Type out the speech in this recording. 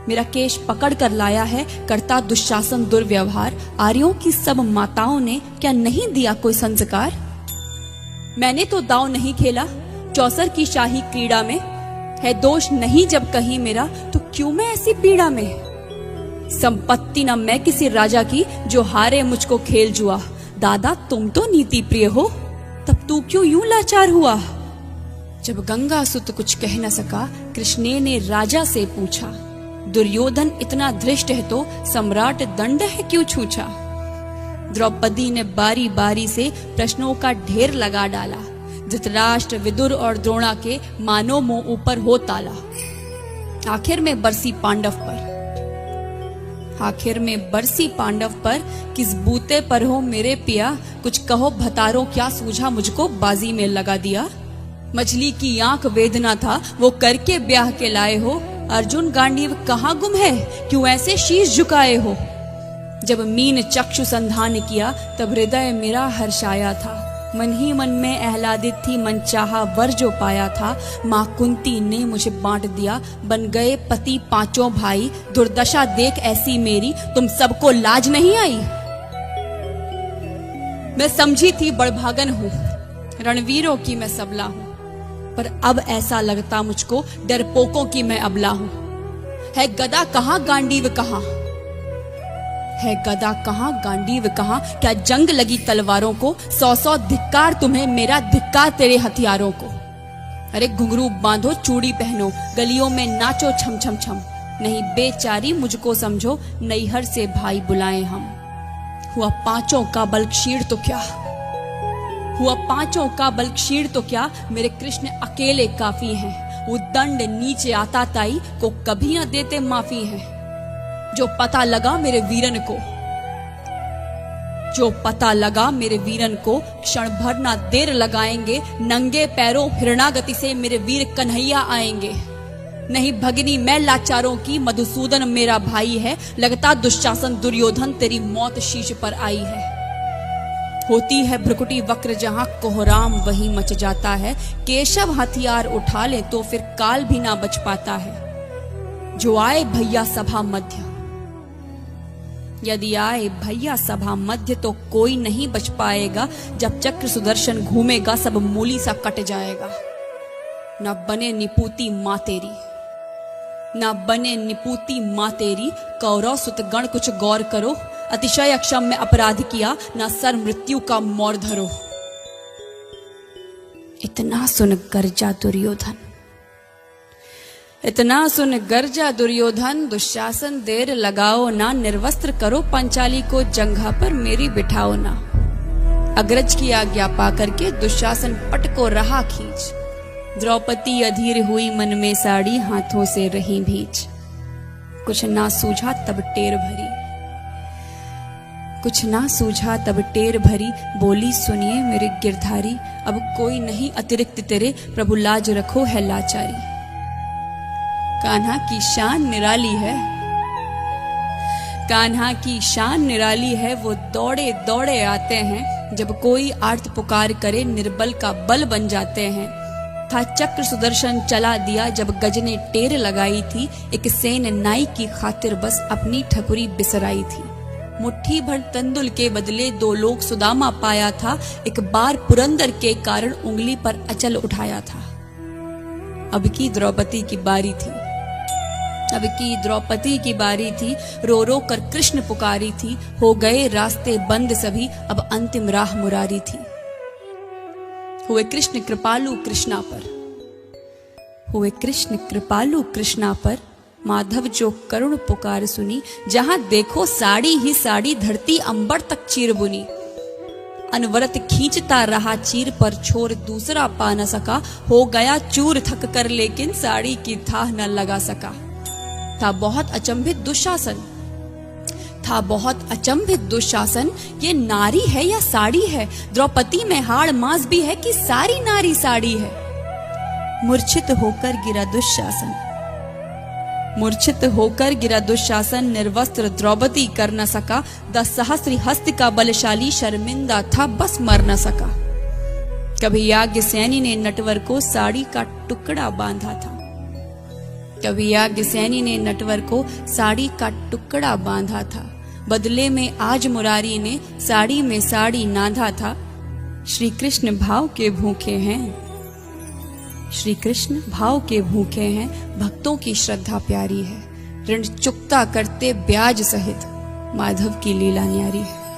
मेरा केश पकड़ कर लाया है, करता दुशासन दुर्व्यवहार। आर्यों की सब माताओं ने क्या नहीं दिया कोई संस्कार? मैंने तो दांव नहीं खेला चौसर की शाही क्रीड़ा में, है दोष नहीं जब कहीं मेरा, तो क्यों मैं ऐसी पीड़ा में? संपत्ति न मैं किसी राजा की, जो हारे मुझको खेल जुआ। दादा तुम तो नीति प्रिय हो, तब तू क्यों यूं लाचार हुआ? जब गंगा सुत कुछ कह न सका, कृष्ण ने राजा से पूछा। दुर्योधन इतना धृष्ट है तो सम्राट दंड है क्यों छूछा? द्रौपदी ने बारी बारी से प्रश्नों का ढेर लगा डाला। धृतराष्ट्र, विदुर और द्रोणा के मानो मुंह ऊपर हो ताला। आखिर में बरसी पांडव पर किस बूते पर हो मेरे पिया? कुछ कहो भतारो क्या सूझा मुझको बाजी में लगा दिया? मछली की आंख वेदना था वो करके ब्याह के लाए हो। अर्जुन गांडीव कहाँ गुम है, क्यों ऐसे शीश झुकाए हो? जब मीन चक्षु संधान किया, तब हृदय मेरा हर्षाया था। मन ही मन में आह्लादित थी, मन चाहा वर जो पाया था। माँ कुंती ने मुझे बांट दिया, बन गए पति पांचों भाई। दुर्दशा देख ऐसी मेरी, तुम सबको लाज नहीं आई? मैं समझी थी बड़भागन हूँ, रणवीरों की मैं सबला हूँ, पर अब ऐसा लगता मुझको डरपोकों की मैं अबला हूँ। है गदा कहाँ गांडीव कहाँ, है गदा कहाँ गांडीव कहाँ? क्या जंग लगी तलवारों को? 100 धिक्कार तुम्हें, मेरा धिक्कार तेरे हथियारों को। अरे घुंघरू बांधो चूड़ी पहनो, गलियों में नाचो छम छम छम। नहीं बेचारी मुझको समझो, नैहर से भाई बुलाएं हम। हुआ पांचों का बल क्षीण तो क्या, हुआ पांचों का बल क्षीण तो क्या? मेरे कृष्ण अकेले काफी हैं। वो दंड नीचे आता ताई को कभी न देते माफी है। जो पता लगा मेरे वीरन को, जो पता लगा मेरे वीरन को, क्षण भर ना देर लगाएंगे। नंगे पैरों हिरणागति से मेरे वीर कन्हैया आएंगे। नहीं भगनी मैं लाचारों की, मधुसूदन मेरा भाई है। लगता दुशासन दुर्योधन तेरी मौत शीश पर आई है। होती है भ्रुकुटी वक्र जहां कोहराम वहीं मच जाता है। केशव हथियार उठा ले तो फिर काल भी ना बच पाता है। जो आए भैया सभा मध्य, यदि आए भैया सभा मध्य, तो कोई नहीं बच पाएगा। जब चक्र सुदर्शन घूमेगा, सब मूली सा कट जाएगा। न बने निपूती माँ तेरी, न बने निपूती माँ तेरी। कौरव सुत गण कुछ गौर करो, अतिशय अक्षम्य अपराध किया, न सर मृत्यु का मोर धरो। इतना सुन गर्जा दुर्योधन, इतना सुन गर्जा दुर्योधन। दुशासन देर लगाओ ना, निर्वस्त्र करो पंचाली को, जंघा पर मेरी बिठाओ ना। अग्रज की आज्ञा पा करके दुशासन पट को रहा खींच। द्रौपदी अधीर हुई मन में साड़ी, हाथों से रही भींच। कुछ ना सूझा तब टेर भरी, कुछ ना सूझा तब टेर भरी। बोली सुनिए मेरे गिरधारी, अब कोई नहीं अतिरिक्त तेरे, प्रभु लाज रखो है लाचारी। कान्हा की शान निराली है, कान्हा की शान निराली है। वो दौड़े दौड़े आते हैं, जब कोई आर्त पुकार करे, निर्बल का बल बन जाते हैं। था चक्र सुदर्शन चला दिया, जब गज ने टेर लगाई थी। एक सेन नाई की खातिर बस अपनी ठकुरी बिसराई थी। मुट्ठी भर तंदुल के बदले 2 लोग सुदामा पाया था। एक बार पुरंदर के कारण उंगली पर अचल उठाया था। अब की द्रौपदी की बारी थी, अब की द्रौपदी की बारी थी। रो रो कर कृष्ण पुकारी थी। हो गए रास्ते बंद सभी, अब अंतिम राह मुरारी थी। हुए कृष्ण कृपालु कृष्णा पर, हुए कृष्ण कृपालु कृष्णा पर। माधव जो करुण पुकार सुनी, जहां देखो साड़ी ही साड़ी, धरती अंबर तक चीर बुनी। अनवरत खींचता रहा चीर पर, छोर दूसरा पा न सका। हो गया चूर थक कर, लेकिन साड़ी की थाह न लगा सका। था बहुत अचंभित दुशासन, था बहुत अचंभित दुशासन। ये नारी है या साड़ी है? द्रौपदी में हाड़ मांस भी है कि सारी नारी साड़ी है? मूर्छित होकर गिरा दुशासन, मूर्छित होकर गिरा दुशासन। निर्वस्त्र द्रौपदी कर न सका, 10 सहस्त्र हस्त का बलशाली शर्मिंदा था, बस मर न सका। कभी याज्ञसेनी ने नटवर को साड़ी का टुकड़ा बांधा था, कवि याज्ञसेनी ने नटवर को साड़ी का टुकड़ा बांधा था, बदले में आज मुरारी ने साड़ी में साड़ी नाधा था। श्री कृष्ण भाव के भूखे हैं, श्री कृष्ण भाव के भूखे हैं, भक्तों की श्रद्धा प्यारी है। ऋण चुकता करते ब्याज सहित, माधव की लीला न्यारी है।